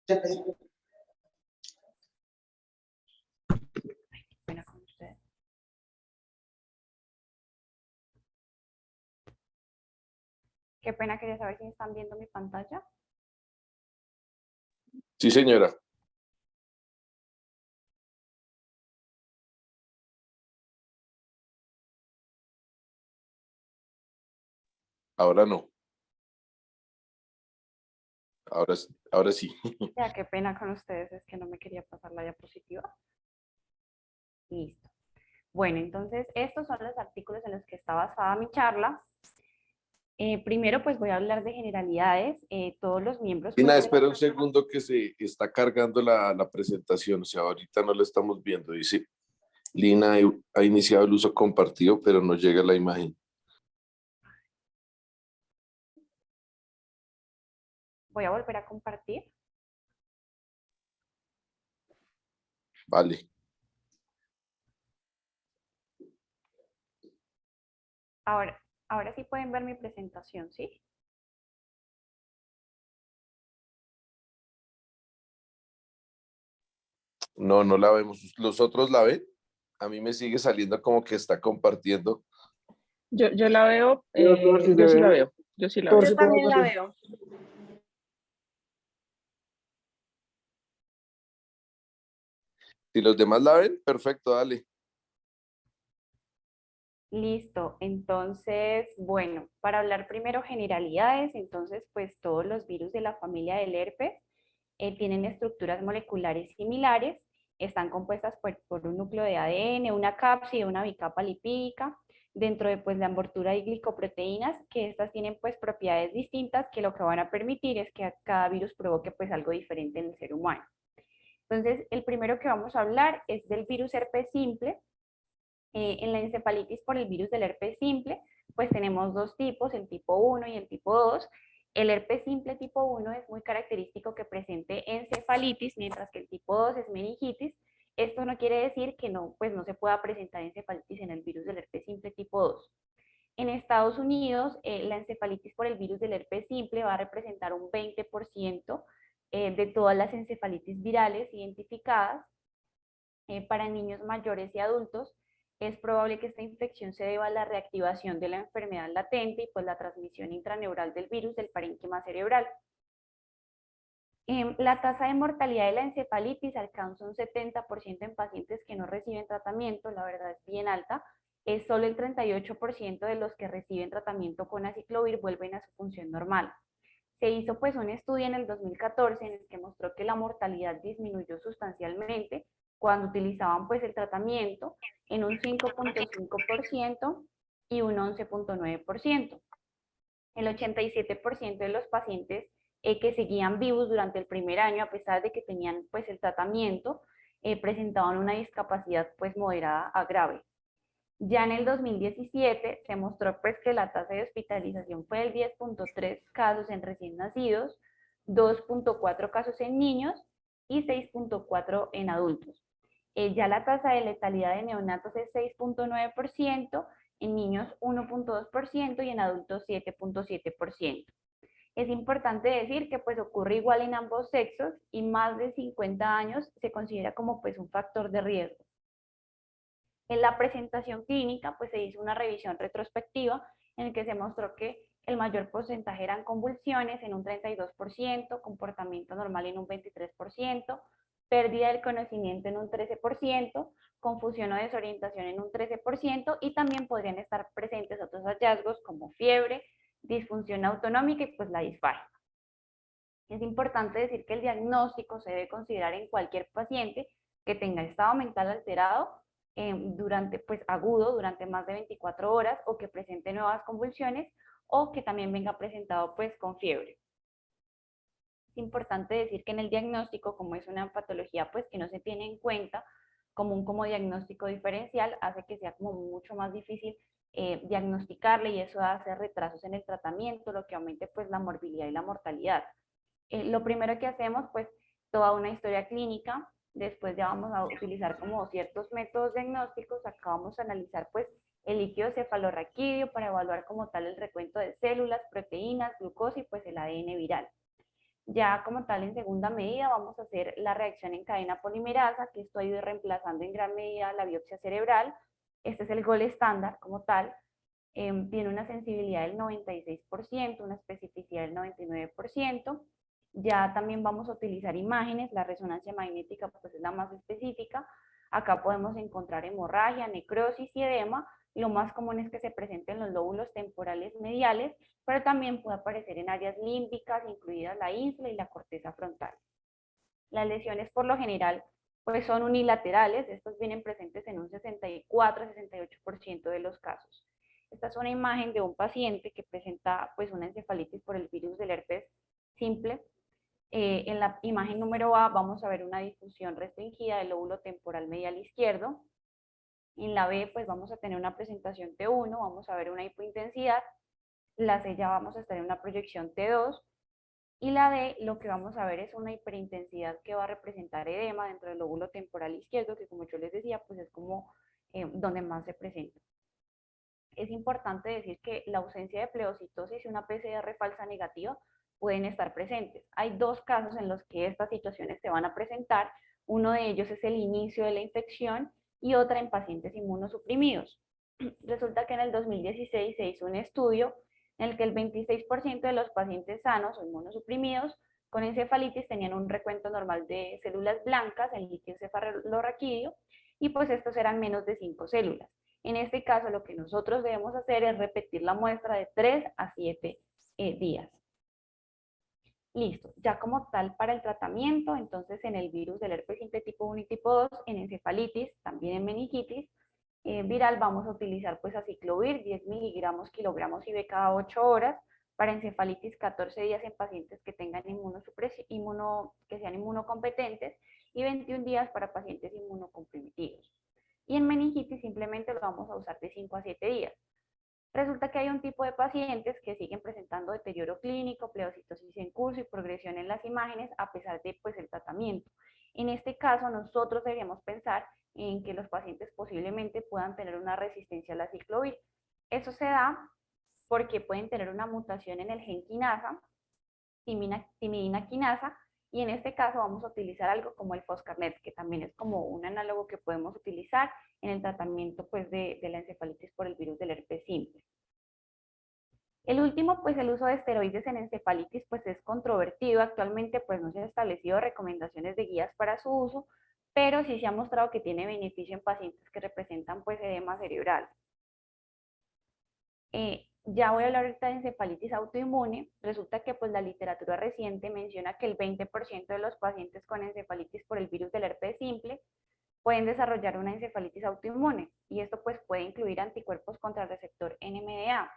Pena con ustedes. Qué pena, quería saber si están viendo mi pantalla. Sí, señora. Ahora no. Ahora sí. Ya, qué pena con ustedes, es que no me quería pasar la diapositiva. Listo. Bueno, entonces estos son los artículos en los que está basada mi charla. Primero, pues voy a hablar de generalidades. Todos los miembros... Lina, pues, espera un segundo que se está cargando la presentación. O sea, ahorita no la estamos viendo. Dice, Lina ha iniciado el uso compartido, pero no llega la imagen. Voy a volver a compartir. Vale. Ahora sí pueden ver mi presentación, ¿sí? No, no la vemos. ¿Los otros la ven? A mí me sigue saliendo como que está compartiendo. Yo la veo, yo sí la veo, yo sí la veo. Yo también la veo. Si los demás la ven, perfecto, dale. Listo, entonces, bueno, para hablar primero generalidades, entonces, pues todos los virus de la familia del herpes tienen estructuras moleculares similares, están compuestas por un núcleo de ADN, una cápside, una bicapa lipídica, dentro de pues la envoltura de glicoproteínas, que estas tienen pues propiedades distintas que lo que van a permitir es que cada virus provoque pues algo diferente en el ser humano. Entonces, el primero que vamos a hablar es del virus herpes simple. En la encefalitis por el virus del herpes simple, pues tenemos dos tipos, el tipo 1 y el tipo 2. El herpes simple tipo 1 es muy característico que presente encefalitis, mientras que el tipo 2 es meningitis. Esto no quiere decir que no, pues no se pueda presentar encefalitis en el virus del herpes simple tipo 2. En Estados Unidos, la encefalitis por el virus del herpes simple va a representar un 20% de todas las encefalitis virales identificadas. Para niños mayores y adultos, es probable que esta infección se deba a la reactivación de la enfermedad latente y pues la transmisión intraneural del virus del parénquima cerebral. La tasa de mortalidad de la encefalitis alcanza un 70% en pacientes que no reciben tratamiento, la verdad es bien alta. Es solo el 38% de los que reciben tratamiento con aciclovir vuelven a su función normal. Se hizo pues un estudio en el 2014 en el que mostró que la mortalidad disminuyó sustancialmente cuando utilizaban pues el tratamiento en un 5.5% y un 11.9%. El 87% de los pacientes que seguían vivos durante el primer año, a pesar de que tenían pues el tratamiento, presentaban una discapacidad pues moderada a grave. Ya en el 2017 se mostró pues que la tasa de hospitalización fue del 10.3 casos en recién nacidos, 2.4 casos en niños y 6.4 en adultos. Ya la tasa de letalidad de neonatos es 6.9%, en niños 1.2% y en adultos 7.7%. Es importante decir que pues ocurre igual en ambos sexos y más de 50 años se considera como pues un factor de riesgo. En la presentación clínica pues se hizo una revisión retrospectiva en el que se mostró que el mayor porcentaje eran convulsiones en un 32%, comportamiento normal en un 23%, pérdida del conocimiento en un 13%, confusión o desorientación en un 13% y también podrían estar presentes otros hallazgos como fiebre, disfunción autonómica y pues la disfagia. Es importante decir que el diagnóstico se debe considerar en cualquier paciente que tenga estado mental alterado durante, pues agudo, durante más de 24 horas o que presente nuevas convulsiones o que también venga presentado pues con fiebre. Es importante decir que en el diagnóstico, como es una patología pues que no se tiene en cuenta como diagnóstico diferencial, hace que sea como mucho más difícil diagnosticarle y eso hace retrasos en el tratamiento, lo que aumente pues la morbilidad y la mortalidad. Lo primero que hacemos, pues, toda una historia clínica, después ya vamos a utilizar como ciertos métodos diagnósticos, acá vamos a analizar, pues, el líquido cefalorraquídeo para evaluar como tal el recuento de células, proteínas, glucosa y pues el ADN viral. Ya como tal, en segunda medida, vamos a hacer la reacción en cadena polimerasa, que esto ayuda reemplazando en gran medida la biopsia cerebral. Este es el gol estándar como tal. Tiene una sensibilidad del 96%, una especificidad del 99%. Ya también vamos a utilizar imágenes, la resonancia magnética pues es la más específica. Acá podemos encontrar hemorragia, necrosis y edema. Lo más común es que se presente en los lóbulos temporales mediales, pero también puede aparecer en áreas límbicas, incluidas la ínsula y la corteza frontal. Las lesiones por lo general pues son unilaterales, estos vienen presentes en un 64-68% de los casos. Esta es una imagen de un paciente que presenta pues una encefalitis por el virus del herpes simple. En la imagen número A vamos a ver una difusión restringida del lóbulo temporal medial izquierdo. En la B pues vamos a tener una presentación T1, vamos a ver una hipointensidad. La C ya vamos a estar en una proyección T2. Y la D, lo que vamos a ver es una hiperintensidad que va a representar edema dentro del lóbulo temporal izquierdo, que como yo les decía, pues es como donde más se presenta. Es importante decir que la ausencia de pleocitosis y una PCR falsa negativa pueden estar presentes. Hay dos casos en los que estas situaciones se van a presentar. Uno de ellos es el inicio de la infección y otra en pacientes inmunosuprimidos. Resulta que en el 2016 se hizo un estudio en el que el 26% de los pacientes sanos o inmunosuprimidos con encefalitis tenían un recuento normal de células blancas en líquido cefalorraquídeo y pues estos eran menos de 5 células. En este caso, lo que nosotros debemos hacer es repetir la muestra de 3 a 7 días. Listo, ya como tal para el tratamiento, entonces en el virus del herpes simple tipo 1 y tipo 2, en encefalitis, también en meningitis viral, vamos a utilizar pues aciclovir, 10 miligramos kilogramos IV cada 8 horas, para encefalitis 14 días en pacientes que tengan que sean inmunocompetentes y 21 días para pacientes inmunocomprometidos. Y en meningitis simplemente lo vamos a usar de 5 a 7 días. Resulta que hay un tipo de pacientes que siguen presentando deterioro clínico, pleocitosis en curso y progresión en las imágenes a pesar de pues, el tratamiento. En este caso, nosotros deberíamos pensar en que los pacientes posiblemente puedan tener una resistencia a la ciclovir. Eso se da porque pueden tener una mutación en el gen quinasa, timidina quinasa, y en este caso vamos a utilizar algo como el Foscarnet, que también es como un análogo que podemos utilizar en el tratamiento pues, de la encefalitis por el virus del herpes simple. El último, pues el uso de esteroides en encefalitis, pues es controvertido. Actualmente, pues no se han establecido recomendaciones de guías para su uso, pero sí se ha mostrado que tiene beneficio en pacientes que representan pues edema cerebral. Ya voy a hablar ahorita de encefalitis autoinmune. Resulta que pues la literatura reciente menciona que el 20% de los pacientes con encefalitis por el virus del herpes simple pueden desarrollar una encefalitis autoinmune y esto pues puede incluir anticuerpos contra el receptor NMDA.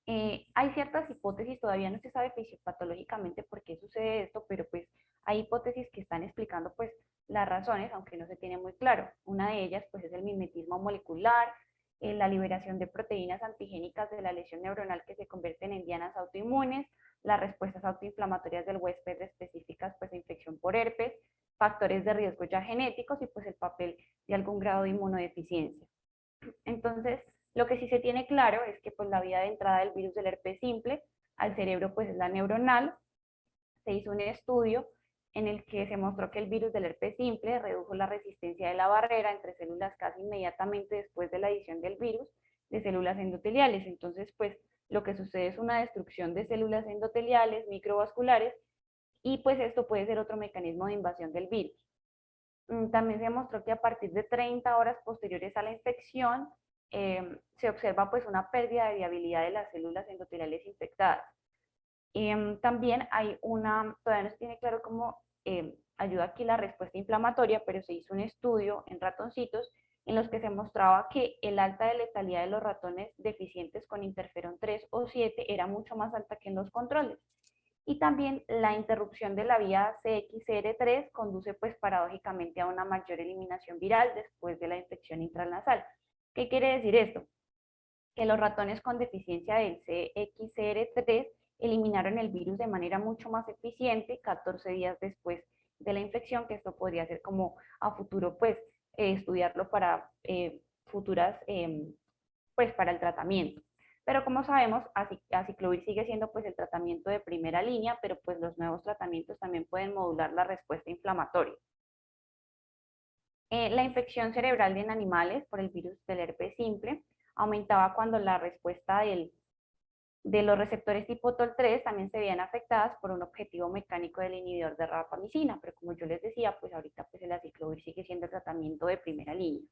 Hay ciertas hipótesis, todavía no se sabe fisiopatológicamente por qué sucede esto, pero pues hay hipótesis que están explicando pues las razones, aunque no se tiene muy claro. Una de ellas pues es el mimetismo molecular, la liberación de proteínas antigénicas de la lesión neuronal que se convierten en dianas autoinmunes, las respuestas autoinflamatorias del huésped específicas pues de infección por herpes, factores de riesgo ya genéticos y pues el papel de algún grado de inmunodeficiencia. Entonces, lo que sí se tiene claro es que pues, la vía de entrada del virus del herpes simple al cerebro pues, es la neuronal. Se hizo un estudio en el que se mostró que el virus del herpes simple redujo la resistencia de la barrera entre células casi inmediatamente después de la adición del virus de células endoteliales. Entonces, pues lo que sucede es una destrucción de células endoteliales, microvasculares, y pues esto puede ser otro mecanismo de invasión del virus. También se mostró que a partir de 30 horas posteriores a la infección se observa pues una pérdida de viabilidad de las células endoteliales infectadas. También hay todavía no se tiene claro cómo ayuda aquí la respuesta inflamatoria, pero se hizo un estudio en ratoncitos en los que se mostraba que el alta de letalidad de los ratones deficientes con interferón 3 o 7 era mucho más alta que en los controles. Y también la interrupción de la vía CXCR3 conduce pues paradójicamente a una mayor eliminación viral después de la infección intranasal. ¿Qué quiere decir esto? Que los ratones con deficiencia del CXCR3 eliminaron el virus de manera mucho más eficiente 14 días después de la infección, que esto podría ser como a futuro pues estudiarlo para futuras, pues para el tratamiento. Pero como sabemos, aciclovir sigue siendo pues el tratamiento de primera línea, pero pues los nuevos tratamientos también pueden modular la respuesta inflamatoria. La infección cerebral en animales por el virus del herpes simple aumentaba cuando la respuesta de los receptores tipo TOL3 también se veían afectadas por un objetivo mecánico del inhibidor de rapamicina, pero como yo les decía, pues ahorita pues el aciclovir sigue siendo el tratamiento de primera línea.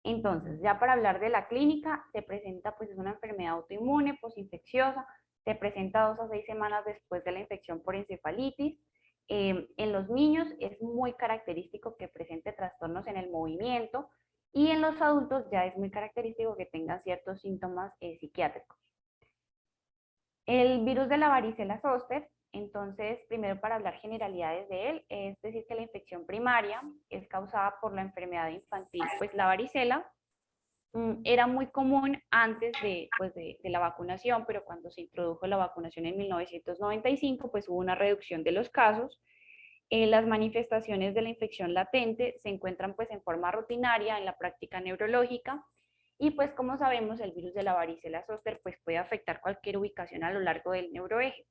Entonces, ya para hablar de la clínica, se presenta pues es una enfermedad autoinmune, posinfecciosa, se presenta 2 a 6 semanas después de la infección por encefalitis. En los niños es muy característico que presente trastornos en el movimiento y en los adultos ya es muy característico que tengan ciertos síntomas psiquiátricos. El virus de la varicela zoster, entonces, primero para hablar generalidades de él, es decir que la infección primaria es causada por la enfermedad infantil, pues la varicela era muy común antes de la vacunación, pero cuando se introdujo la vacunación en 1995, pues hubo una reducción de los casos. Las manifestaciones de la infección latente se encuentran pues en forma rutinaria en la práctica neurológica y pues como sabemos el virus de la varicela zoster pues puede afectar cualquier ubicación a lo largo del neuroeje.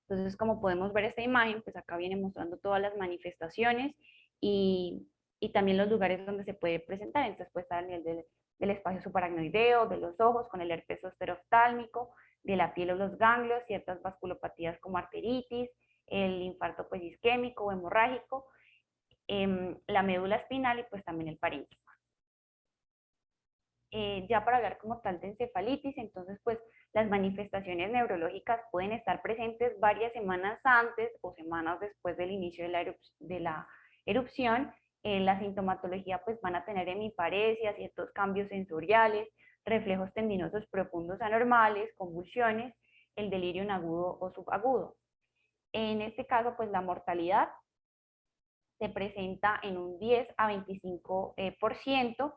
Entonces como podemos ver esta imagen, pues acá viene mostrando todas las manifestaciones y también los lugares donde se puede presentar. Entonces puede estar a nivel del espacio subaracnoideo, de los ojos con el herpes zóster oftálmico, de la piel o los ganglios, ciertas vasculopatías como arteritis, el infarto pues isquémico o hemorrágico, la médula espinal y pues también el parénquima. Ya para hablar como tal de encefalitis, entonces pues las manifestaciones neurológicas pueden estar presentes varias semanas antes o semanas después del inicio de la erupción. La sintomatología pues van a tener hemiparesia, ciertos cambios sensoriales, reflejos tendinosos profundos anormales, convulsiones, el delirio en agudo o subagudo. En este caso pues la mortalidad se presenta en un 10 a 25%.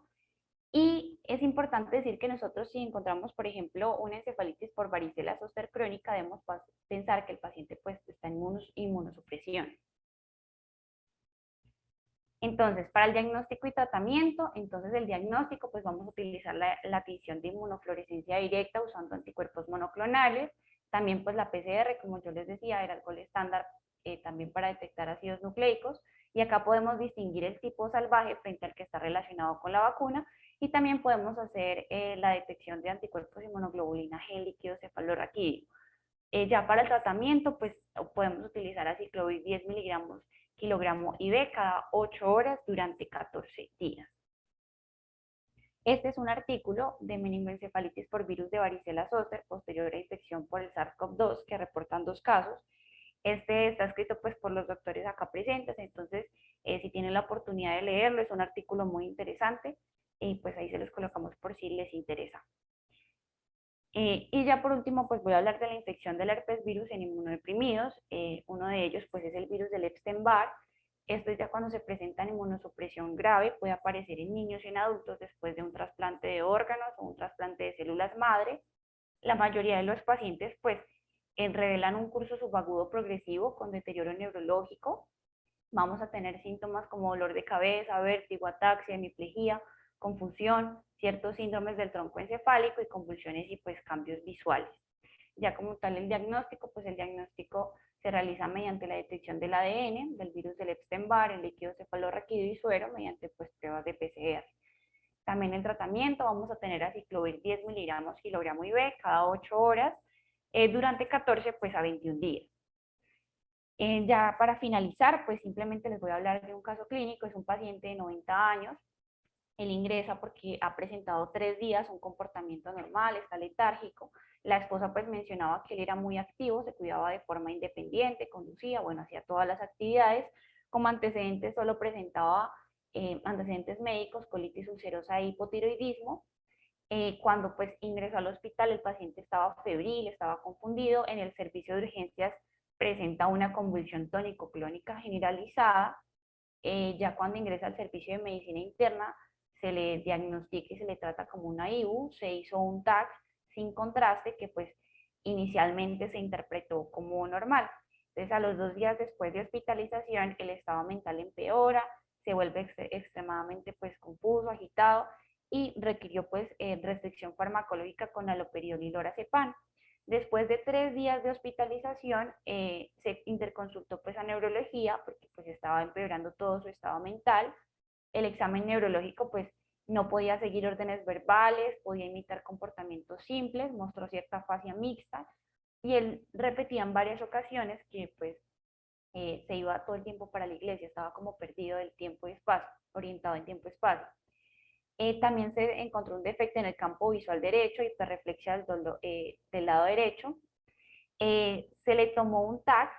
Y es importante decir que nosotros si encontramos, por ejemplo, una encefalitis por varicela zoster crónica, debemos pensar que el paciente pues está en inmunosupresión. Entonces, para el diagnóstico y tratamiento, entonces el diagnóstico pues vamos a utilizar la adición de inmunofluorescencia directa usando anticuerpos monoclonales, también pues la PCR, como yo les decía, era el gol estándar también para detectar ácidos nucleicos, y acá podemos distinguir el tipo salvaje frente al que está relacionado con la vacuna, y también podemos hacer la detección de anticuerpos inmunoglobulina G líquido cefalorraquídeo. Ya para el tratamiento, pues podemos utilizar aciclovir 10 miligramos kilogramo IV cada 8 horas durante 14 días. Este es un artículo de meningoencefalitis por virus de varicela zoster posterior a infección por el SARS-CoV-2 que reportan 2 casos. Este está escrito pues por los doctores acá presentes, entonces si tienen la oportunidad de leerlo, es un artículo muy interesante y pues ahí se los colocamos por si les interesa. Y ya por último, pues voy a hablar de la infección del herpes virus en inmunodeprimidos. Uno de ellos pues es el virus del Epstein-Barr. Esto ya cuando se presenta en inmunosupresión grave, puede aparecer en niños y en adultos después de un trasplante de órganos o un trasplante de células madre. La mayoría de los pacientes pues revelan un curso subagudo progresivo con deterioro neurológico. Vamos a tener síntomas como dolor de cabeza, vértigo, ataxia, hemiplegia, confusión, ciertos síndromes del tronco encefálico y convulsiones y pues cambios visuales. Ya como tal el diagnóstico, pues el diagnóstico se realiza mediante la detección del ADN, del virus del Epstein-Barr, en líquido cefalorraquídeo y suero, mediante pues pruebas de PCR. También el tratamiento vamos a tener aciclovir 10 miligramos kilogramo IV cada 8 horas durante 14 pues a 21 días. Ya para finalizar, pues simplemente les voy a hablar de un caso clínico. Es un paciente de 90 años. Él ingresa porque ha presentado 3 días un comportamiento normal, está letárgico. La esposa pues mencionaba que él era muy activo, se cuidaba de forma independiente, conducía, bueno, hacía todas las actividades. Como antecedentes solo presentaba antecedentes médicos, colitis ulcerosa e hipotiroidismo. Cuando pues ingresó al hospital el paciente estaba febril, estaba confundido. En el servicio de urgencias presenta una convulsión tónico-clónica generalizada. Ya cuando ingresa al servicio de medicina interna se le diagnostica y se le trata como una IU, se hizo un TAC sin contraste que pues inicialmente se interpretó como normal. Entonces a los 2 días después de hospitalización el estado mental empeora, se vuelve extremadamente pues confuso, agitado y requirió pues restricción farmacológica con aloperiol y lorazepam. Después de 3 días de hospitalización, se interconsultó pues a neurología porque pues estaba empeorando todo su estado mental. El examen neurológico pues no podía seguir órdenes verbales, podía imitar comportamientos simples, mostró cierta afasia mixta y él repetía en varias ocasiones que pues se iba todo el tiempo para la iglesia, estaba como perdido del tiempo y espacio, orientado en tiempo y espacio. También se encontró un defecto en el campo visual derecho, hiperreflexia del lado derecho. Se le tomó un TAC,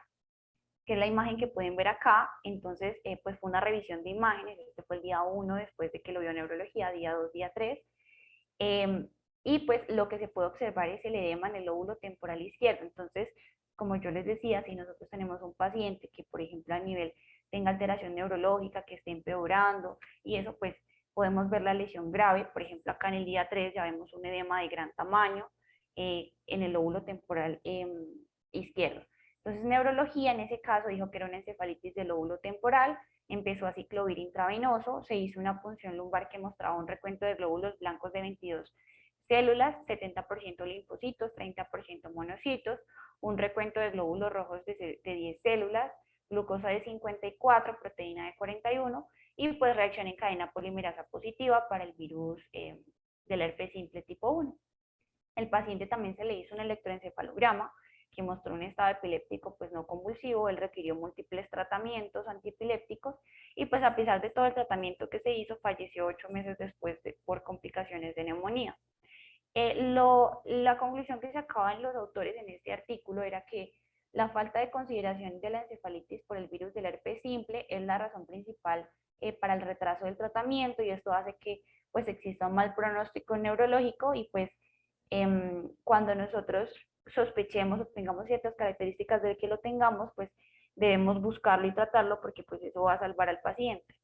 que es la imagen que pueden ver acá. Entonces, pues fue una revisión de imágenes. Este fue el día 1 después de que lo vio neurología, día 2, día 3. Y pues lo que se puede observar es el edema en el lóbulo temporal izquierdo. Entonces, como yo les decía, si nosotros tenemos un paciente que, por ejemplo, a nivel tenga alteración neurológica, que esté empeorando, y eso pues podemos ver la lesión grave. Por ejemplo, acá en el día 3 ya vemos un edema de gran tamaño en el lóbulo temporal izquierdo. Entonces, neurología en ese caso dijo que era una encefalitis del lóbulo temporal, empezó a ciclovir intravenoso, se hizo una punción lumbar que mostraba un recuento de glóbulos blancos de 22 células, 70% linfocitos, 30% monocitos, un recuento de glóbulos rojos de 10 células, glucosa de 54, proteína de 41 y pues reacción en cadena polimerasa positiva para el virus del herpes simple tipo 1. El paciente también se le hizo un electroencefalograma que mostró un estado epiléptico pues no convulsivo. Él requirió múltiples tratamientos antiepilépticos y pues a pesar de todo el tratamiento que se hizo, falleció 8 meses después por complicaciones de neumonía. La conclusión que sacaban los autores en este artículo era que la falta de consideración de la encefalitis por el virus del herpes simple es la razón principal para el retraso del tratamiento, y esto hace que pues exista un mal pronóstico neurológico y pues cuando nosotros sospechemos o tengamos ciertas características de que lo tengamos, pues debemos buscarlo y tratarlo porque pues eso va a salvar al paciente.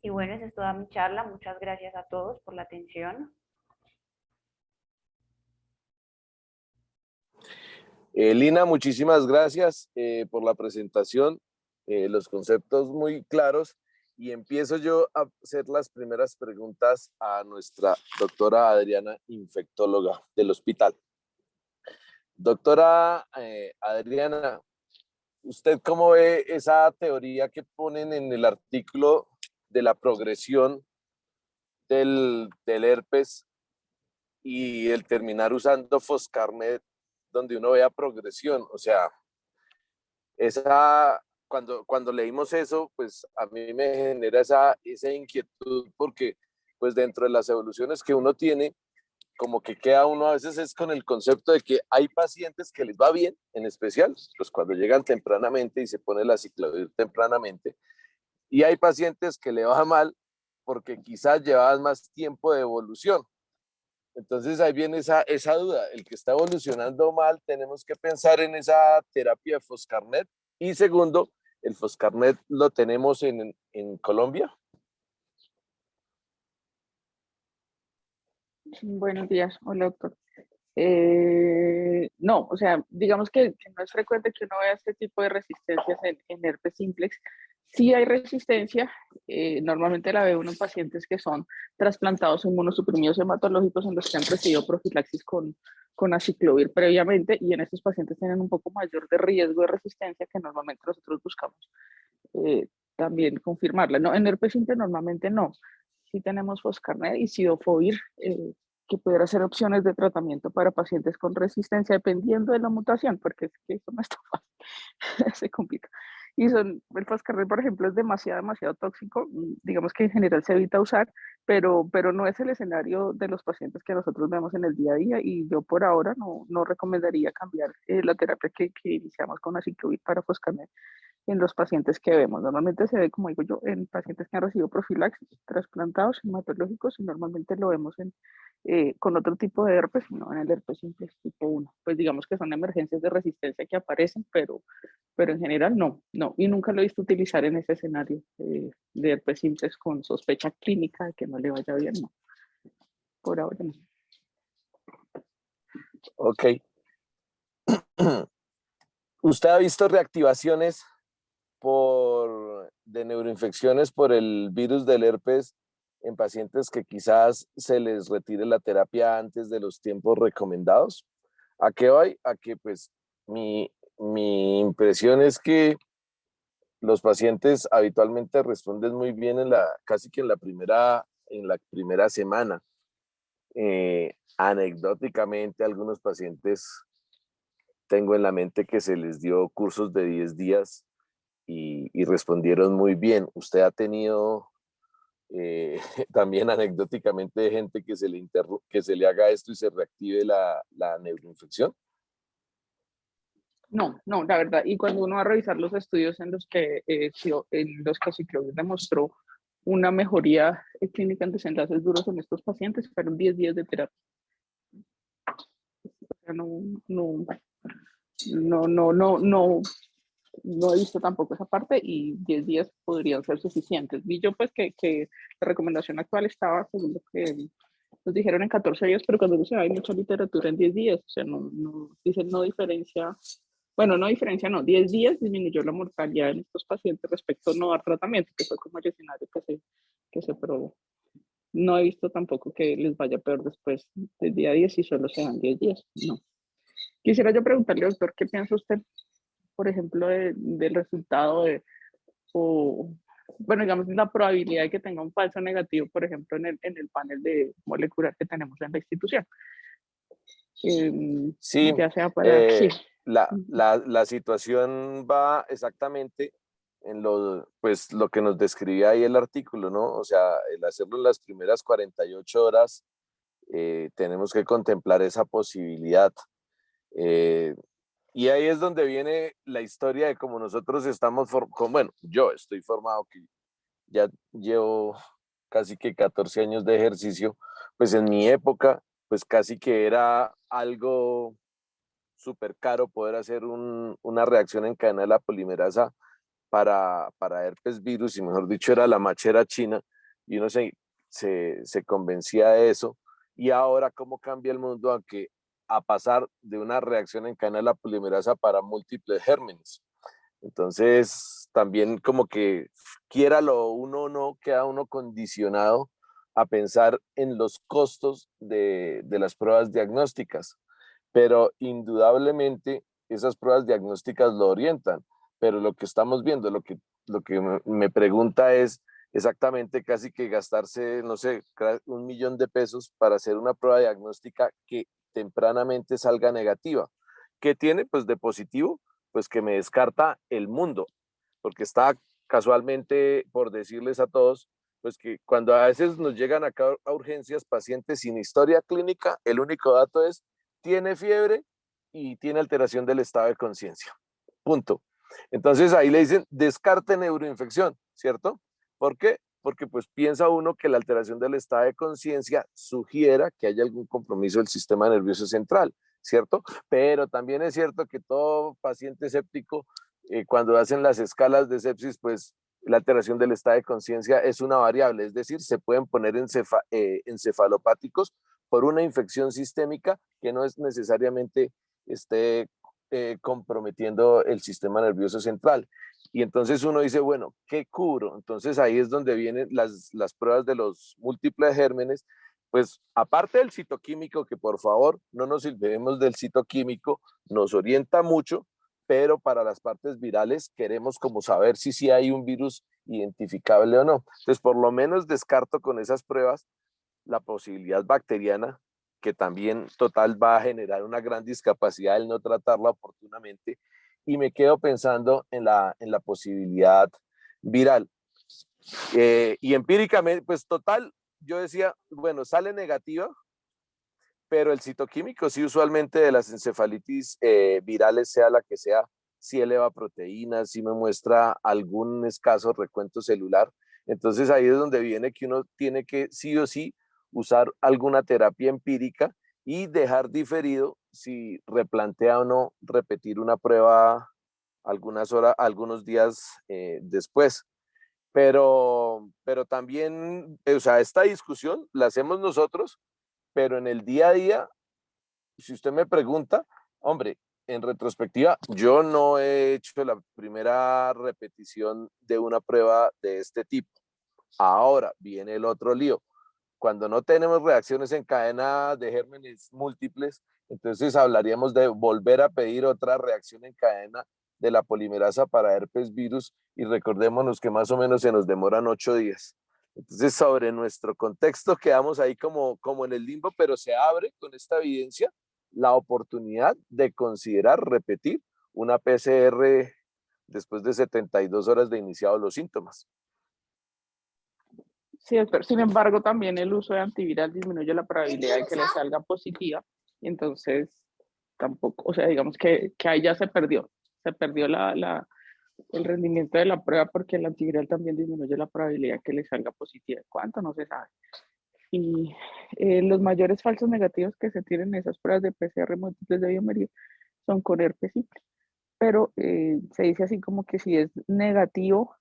Y bueno, esa es toda mi charla. Muchas gracias a todos por la atención. Lina, muchísimas gracias por la presentación, los conceptos muy claros, y empiezo yo a hacer las primeras preguntas a nuestra doctora Adriana, infectóloga del hospital. Doctora Adriana, ¿usted cómo ve esa teoría que ponen en el artículo de la progresión del herpes y el terminar usando Foscarnet, donde uno vea progresión? O sea, cuando leímos eso, pues a mí me genera esa inquietud, porque pues dentro de las evoluciones que uno tiene, como que queda uno a veces es con el concepto de que hay pacientes que les va bien, en especial pues cuando llegan tempranamente y se pone la ciclovir tempranamente, y hay pacientes que le va mal porque quizás llevaban más tiempo de evolución. Entonces ahí viene esa duda. El que está evolucionando mal, tenemos que pensar en esa terapia de Foscarnet. Y segundo, el Foscarnet lo tenemos en Colombia. Buenos días, hola doctor. No, o sea, digamos que no es frecuente que uno vea este tipo de resistencias en herpes simplex. Sí hay resistencia, normalmente la veo uno en pacientes que son trasplantados inmunosuprimidos hematológicos en los que han recibido profilaxis con aciclovir previamente, y en estos pacientes tienen un poco mayor de riesgo de resistencia que normalmente nosotros buscamos también confirmarla. No, en herpes simple normalmente no. Sí tenemos Foscarnet y Cidofovir, que pudiera ser opciones de tratamiento para pacientes con resistencia, dependiendo de la mutación, porque es que eso no está fácil, se complica. Y el Foscarnet, por ejemplo, es demasiado tóxico, digamos que en general se evita usar, pero no es el escenario de los pacientes que nosotros vemos en el día a día, y yo por ahora no recomendaría cambiar la terapia que iniciamos con aciclovir para Foscarnet en los pacientes que vemos. Normalmente se ve, como digo yo, en pacientes que han recibido profilaxis, trasplantados hematológicos, y normalmente lo vemos con otro tipo de herpes, no en el herpes simple tipo 1. Pues digamos que son emergencias de resistencia que aparecen, pero en general no. Y nunca lo he visto utilizar en ese escenario de herpes simples con sospecha clínica de que no le vaya bien, no. Por ahora no. Ok. ¿Usted ha visto reactivaciones de neuroinfecciones por el virus del herpes en pacientes que quizás se les retire la terapia antes de los tiempos recomendados. ¿A qué voy? A que pues mi impresión es que los pacientes habitualmente responden muy bien casi que en la primera semana. Anecdóticamente, algunos pacientes tengo en la mente que se les dio cursos de 10 días y respondieron muy bien. ¿Usted ha tenido también anecdóticamente gente que que se le haga esto y se reactive la neuroinfección? No, no, la verdad. Y cuando uno va a revisar los estudios en los que Ciclovir demostró una mejoría clínica en desenlaces duros en estos pacientes, fueron 10 días de terapia. O sea, no he visto tampoco esa parte y 10 días podrían ser suficientes. Vi yo pues que la recomendación actual estaba, según lo que nos dijeron, en 14 días, pero cuando dice hay mucha literatura en 10 días, o sea, dicen no diferencia, bueno, no diferencia, no, 10 días disminuyó la mortalidad en estos pacientes respecto a no dar tratamiento, que fue como el escenario que se probó. No he visto tampoco que les vaya peor después del día 10 y solo sean 10 días, no. Quisiera yo preguntarle, doctor, ¿qué piensa usted, por ejemplo, del resultado o, bueno, digamos, la probabilidad de que tenga un falso negativo, por ejemplo, en el panel de molecular que tenemos en la institución? Sí, Ya sea para, sí. la situación va exactamente en pues, lo que nos describía ahí el artículo, ¿no? O sea, el hacerlo en las primeras 48 horas, tenemos que contemplar esa posibilidad. Y ahí es donde viene la historia de cómo nosotros estamos, bueno, yo estoy formado, que ya llevo casi que 14 años de ejercicio, pues en mi época, pues casi que era algo súper caro poder hacer una reacción en cadena de la polimerasa para herpes virus, y mejor dicho, era la machera china, y uno se convencía de eso. Y ahora, ¿cómo cambia el mundo a pasar de una reacción en cadena de la polimerasa para múltiples gérmenes? Entonces, también como que quiera lo uno o no, queda uno condicionado a pensar en los costos de las pruebas diagnósticas, pero indudablemente esas pruebas diagnósticas lo orientan, pero lo que estamos viendo, lo que me pregunta es exactamente casi que gastarse, no sé, 1 millón de pesos para hacer una prueba diagnóstica que tempranamente salga negativa. ¿Qué tiene? Pues de positivo, pues que me descarta el mundo, porque está casualmente, por decirles a todos, pues que cuando a veces nos llegan acá a urgencias pacientes sin historia clínica, el único dato es tiene fiebre y tiene alteración del estado de conciencia. Punto. Entonces ahí le dicen descarte neuroinfección, ¿cierto? ¿Por qué? Porque pues piensa uno que la alteración del estado de conciencia sugiera que hay algún compromiso del sistema nervioso central, ¿cierto? Pero también es cierto que todo paciente séptico, cuando hacen las escalas de sepsis, pues la alteración del estado de conciencia es una variable, es decir, se pueden poner encefalopáticos por una infección sistémica que no es necesariamente esté comprometiendo el sistema nervioso central. Y entonces uno dice, bueno, ¿qué cubro? Entonces ahí es donde vienen las pruebas de los múltiples gérmenes. Pues aparte del citoquímico, que por favor no nos olvidemos del citoquímico, nos orienta mucho, pero para las partes virales queremos como saber si sí hay un virus identificable o no. Entonces por lo menos descarto con esas pruebas la posibilidad bacteriana, que también total va a generar una gran discapacidad el no tratarla oportunamente, y me quedo pensando en la posibilidad viral. Y empíricamente, pues total, yo decía, bueno, sale negativa, pero el citoquímico sí usualmente de las encefalitis virales, sea la que sea, sí eleva proteínas, sí me muestra algún escaso recuento celular. Entonces ahí es donde viene que uno tiene que sí o sí usar alguna terapia empírica y dejar diferido si replantea o no repetir una prueba algunas horas, algunos días después. Pero también, o sea, esta discusión la hacemos nosotros, pero en el día a día, si usted me pregunta, hombre, en retrospectiva, yo no he hecho la primera repetición de una prueba de este tipo. Ahora viene el otro lío. Cuando no tenemos reacciones en cadena de gérmenes múltiples, entonces hablaríamos de volver a pedir otra reacción en cadena de la polimerasa para herpes virus, y recordémonos que más o menos se nos demoran 8 días. Entonces, sobre nuestro contexto quedamos ahí como en el limbo, pero se abre con esta evidencia la oportunidad de considerar repetir una PCR después de 72 horas de iniciados los síntomas. Sí, doctor. Sin embargo, también el uso de antiviral disminuye la probabilidad de que le salga positiva. Entonces, tampoco, o sea, digamos que ahí ya se perdió el rendimiento de la prueba porque el antiviral también disminuye la probabilidad que le salga positiva. ¿Cuánto? No se sabe. Y los mayores falsos negativos que se tienen en esas pruebas de PCR múltiples de biometría son con herpes simple. Pero se dice así como que si es negativo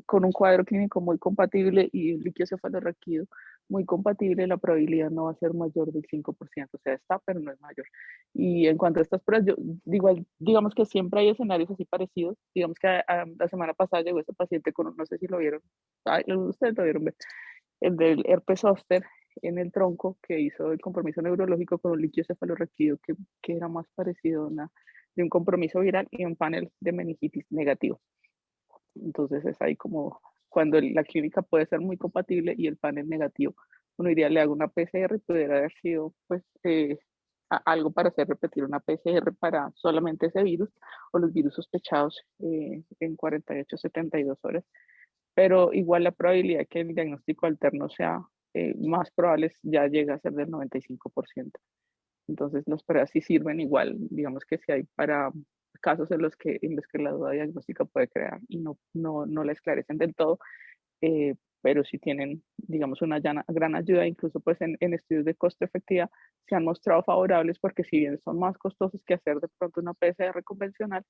con un cuadro clínico muy compatible y un líquido cefalorraquídeo muy compatible, la probabilidad no va a ser mayor del 5%, o sea, está, pero no es mayor. Y en cuanto a estas pruebas, yo digo, digamos que siempre hay escenarios así parecidos. Digamos que la semana pasada llegó este paciente con, no sé si lo vieron, ustedes lo vieron, el del herpes zóster en el tronco, que hizo el compromiso neurológico con un líquido cefalorraquídeo que era más parecido a de un compromiso viral y un panel de meningitis negativo. Entonces es ahí como cuando la clínica puede ser muy compatible y el panel negativo. Uno iría, le hago una PCR y pudiera haber sido pues algo para hacer repetir una PCR para solamente ese virus o los virus sospechados en 48-72 horas. Pero igual la probabilidad que el diagnóstico alterno sea más probable ya llega a ser del 95%. Entonces las pruebas sí sirven igual, digamos que si hay para casos en los que la duda diagnóstica puede crear y no la esclarecen del todo, pero sí tienen, digamos, una gran ayuda, incluso pues en estudios de costo-efectividad se han mostrado favorables porque si bien son más costosos que hacer de pronto una PCR convencional,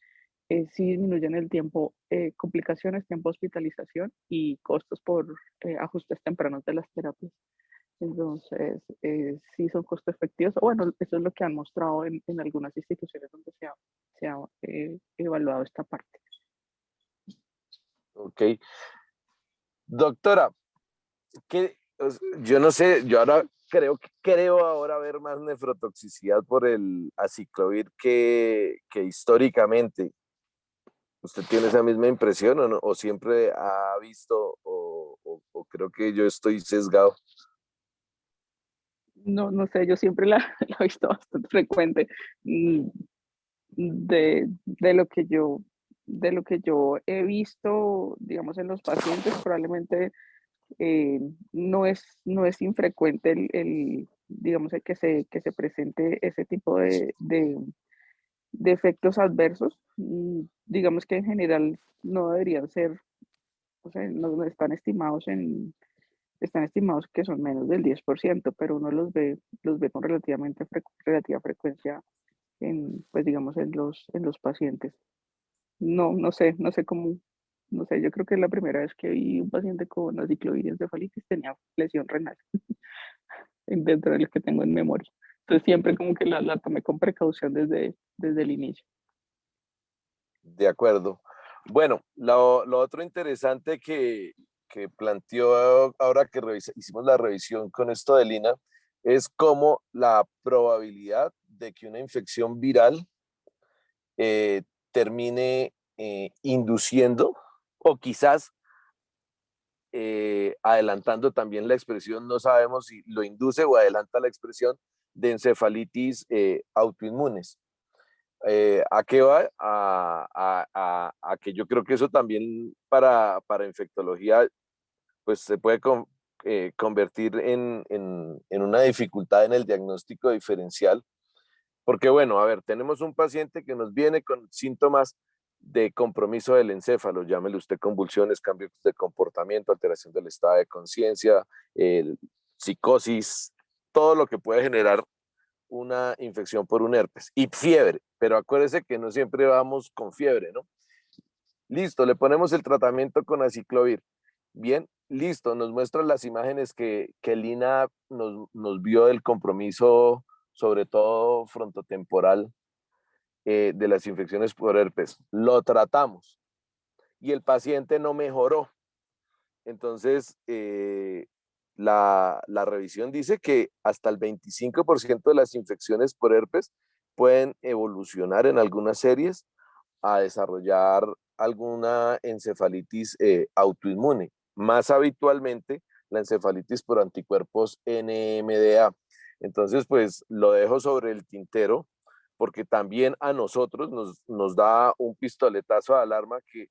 sí disminuyen el tiempo, complicaciones, tiempo de hospitalización y costos por ajustes tempranos de las terapias. Entonces, sí son costo efectivos. Bueno, eso es lo que han mostrado en algunas instituciones donde se ha evaluado esta parte. Ok. Doctora, yo no sé, yo ahora creo ahora ver más nefrotoxicidad por el aciclovir que históricamente. ¿Usted tiene esa misma impresión o, no, o siempre ha visto o creo que yo estoy sesgado? No sé, yo siempre la he visto bastante frecuente. De lo que yo he visto, digamos, en los pacientes, probablemente no es infrecuente digamos, que se presente ese tipo de efectos adversos. Digamos que en general no deberían ser, o sea, no están estimados que son menos del 10%, pero uno los ve con relativa frecuencia pues digamos, en los pacientes. No sé cómo, no sé, yo creo que la primera vez que vi un paciente con aciclovir y encefalitis tenía lesión renal, dentro de lo que tengo en memoria. Entonces siempre como que la tomé con precaución desde el inicio. De acuerdo. Bueno, lo otro interesante que planteó ahora que hicimos la revisión con esto de Lina es cómo la probabilidad de que una infección viral termine induciendo o quizás adelantando también la expresión, no sabemos si lo induce o adelanta la expresión de encefalitis autoinmunes. ¿A qué va? A que yo creo que eso también para infectología pues se puede convertir en una dificultad en el diagnóstico diferencial. Porque bueno, a ver, tenemos un paciente que nos viene con síntomas de compromiso del encéfalo, llámele usted convulsiones, cambios de comportamiento, alteración del estado de conciencia, psicosis, todo lo que puede generar una infección por un herpes y fiebre, pero acuérdese que no siempre vamos con fiebre, ¿no? Listo, le ponemos el tratamiento con aciclovir. Bien, listo, nos muestran las imágenes que Lina nos vio del compromiso, sobre todo frontotemporal, de las infecciones por herpes. Lo tratamos y el paciente no mejoró. Entonces, la revisión dice que hasta el 25% de las infecciones por herpes pueden evolucionar en algunas series a desarrollar alguna encefalitis autoinmune. Más habitualmente, la encefalitis por anticuerpos NMDA. Entonces, pues lo dejo sobre el tintero porque también a nosotros nos da un pistoletazo de alarma que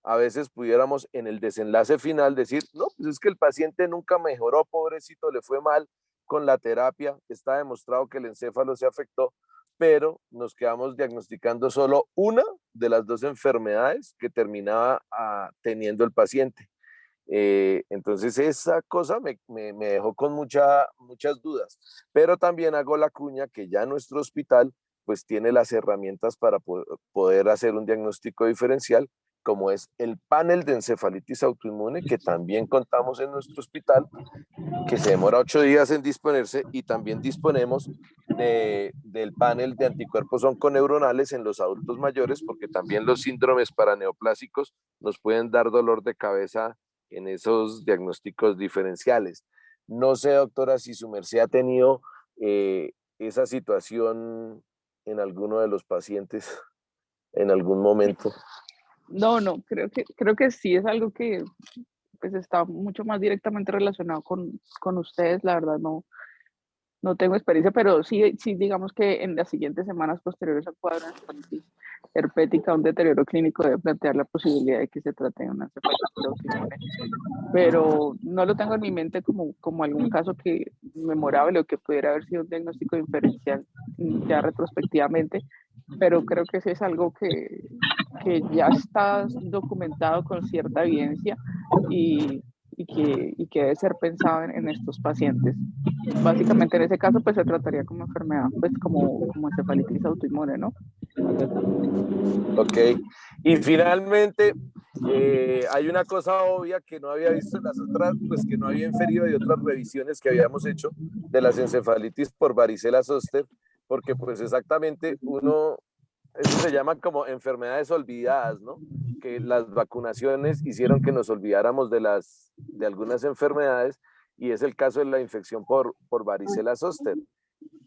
a veces pudiéramos en el desenlace final decir, no, pues es que el paciente nunca mejoró, pobrecito, le fue mal con la terapia, está demostrado que el encéfalo se afectó, pero nos quedamos diagnosticando solo una de las dos enfermedades que terminaba teniendo el paciente. Entonces esa cosa me dejó con muchas dudas, pero también hago la cuña que ya nuestro hospital pues tiene las herramientas para poder hacer un diagnóstico diferencial, como es el panel de encefalitis autoinmune, que también contamos en nuestro hospital, que se demora 8 días en disponerse, y también disponemos del panel de anticuerpos onconeuronales en los adultos mayores, porque también los síndromes paraneoplásicos nos pueden dar dolor de cabeza en esos diagnósticos diferenciales. No sé, doctora, si su merced ha tenido esa situación en alguno de los pacientes en algún momento. No, no, creo que sí es algo que pues está mucho más directamente relacionado con ustedes, la verdad no tengo experiencia, pero sí digamos que en las siguientes semanas posteriores al cuadro de encefalitis herpética, un deterioro clínico debe plantear la posibilidad de que se trate de una encefalitis autoinmune, pero no lo tengo en mi mente como algún caso que memorable o que pudiera haber sido un diagnóstico diferencial ya retrospectivamente, pero creo que sí es algo que ya está documentado con cierta evidencia y que debe ser pensado en estos pacientes. Básicamente en ese caso pues se trataría como enfermedad, pues como encefalitis autoinmune, ¿no? Ok. Y finalmente, hay una cosa obvia que no había visto en las otras, pues que no había inferido de otras revisiones que habíamos hecho de las encefalitis por varicela zoster, porque pues exactamente eso se llama como enfermedades olvidadas, ¿no? Que las vacunaciones hicieron que nos olvidáramos de algunas enfermedades, y es el caso de la infección por varicela zoster.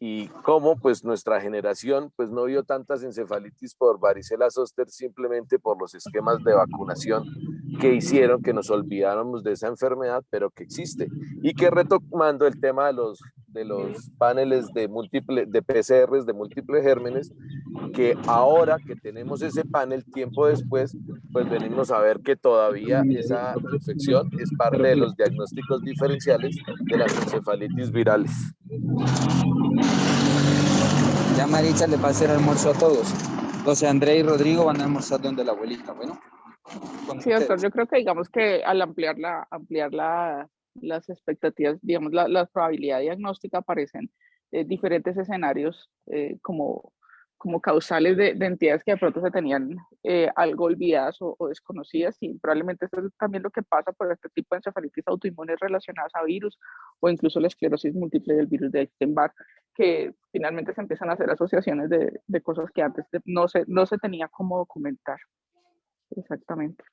Y cómo pues nuestra generación pues no vio tantas encefalitis por varicela zoster simplemente por los esquemas de vacunación que hicieron que nos olvidáramos de esa enfermedad, pero que existe. Y que, retomando el tema de los paneles de PCRs de múltiples gérmenes, que ahora que tenemos ese panel tiempo después, pues venimos a ver que todavía esa infección es parte de los diagnósticos diferenciales de las encefalitis virales. Ya Marita le pasa el almuerzo a todos. José André y Rodrigo van a almorzar donde la abuelita, bueno, con Sí, doctor, ustedes. yo creo que digamos que al las expectativas, digamos, la probabilidad diagnóstica aparecen diferentes escenarios como causales de entidades que de pronto se tenían algo olvidadas o desconocidas, y probablemente eso es también lo que pasa por este tipo de encefalitis autoinmunes relacionadas a virus o incluso la esclerosis múltiple del virus de Epstein-Barr, que finalmente se empiezan a hacer asociaciones de cosas que antes no se tenía cómo documentar. Exactamente.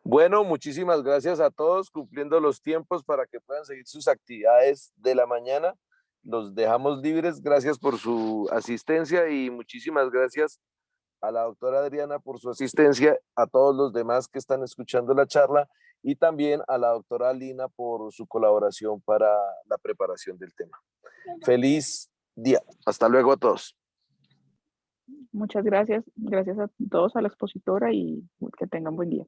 Bueno, muchísimas gracias a todos, cumpliendo los tiempos para que puedan seguir sus actividades de la mañana. Los dejamos libres. Gracias por su asistencia y muchísimas gracias a la doctora Adriana por su asistencia, a todos los demás que están escuchando la charla, y también a la doctora Lina por su colaboración para la preparación del tema. Feliz día. Hasta luego a todos. Muchas gracias. Gracias a todos, a la expositora, y que tengan buen día.